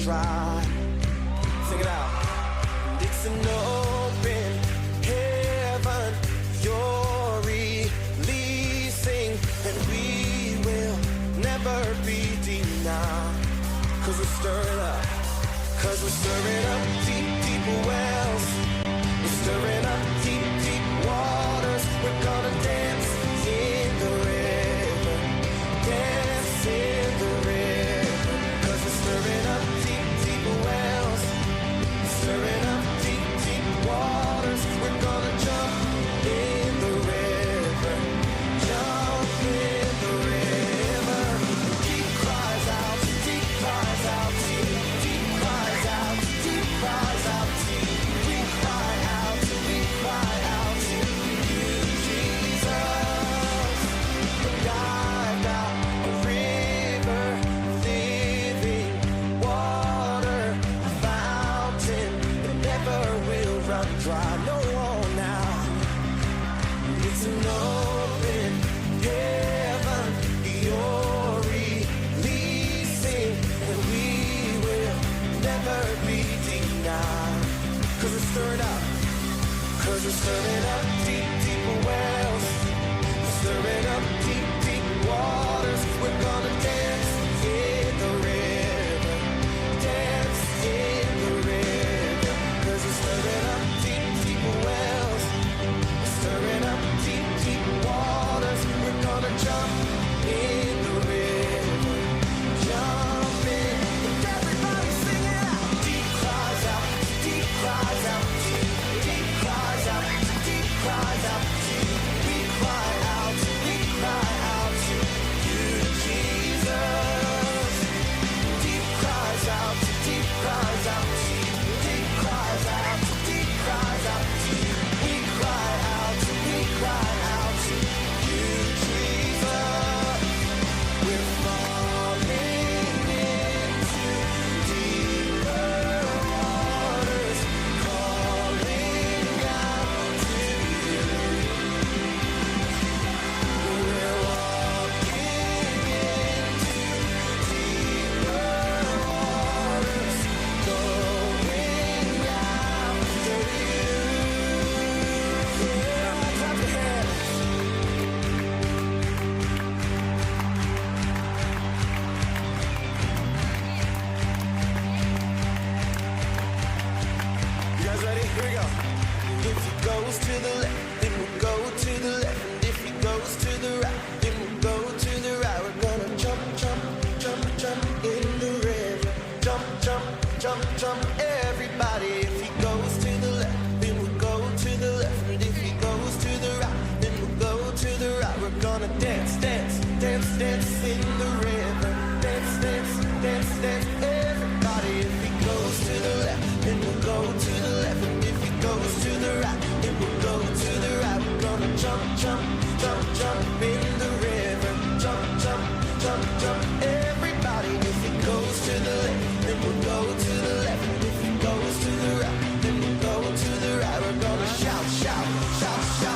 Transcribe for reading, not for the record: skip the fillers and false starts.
dry. Sing it out. It's an open heaven you're releasing, and we will never be denied. Cause we're stirring up. Cause we're stirring up deep, deep wells. We're stirring up deep, deep waters. We're gonna dance in the river. Dance in the river. Cause we're stirring up deep, deep wells. Stirring up deep, deep waters. We're gonna jump in the river. Jump in the river. Deep cries out, deep cries out, deep cries out, deep cries out, we cry out, we cry out to you, Jesus. And I've got a river, living water, a fountain that never will run dry. No more now. It's an open heaven you're releasing, and we will never be denied. Cause we're stirring up. Cause we're stirring up deep, deep wells. We're stirring up deep, deep waters. We're gonna dance in the river. Dance in the river. Cause we're stirring up deep, deep wells. We're stirring up deep, deep waters. We're gonna jump in the river. Jump in. Everybody sing it out. Deep cries out, deep cries out, deep cries out, deep cries out. We cry out to you, Jesus. Deep cries out, deep cries out, deep cries out, deep cries out. We cry out to you, Jesus. We're falling into deeper waters, calling out to you. We're walking into deeper waters, going after you. Yeah, clap your hands. You guys ready? Here we go. If he goes to the left, then we'll go to the left. And if he goes to the right, then we'll go to the right. We're gonna jump, jump, jump, jump in the river. Jump, jump, jump, jump, everybody. If he goes to the left, then we'll go to the left. And if he goes to the right, then we'll go to the right. We're gonna dance, dance, dance, dance in the river. Dance, dance, dance, dance, everybody. If he goes to the left, then we'll go to the left. And if he goes to the right, then we'll go to the right. We're gonna jump, jump, jump, jump in the river. Jump, jump, jump, jump, everybody. If he goes to the left, then we'll go to the left. And if he goes to the right, then we'll go to the right. We're gonna shout, shout, shout, shout.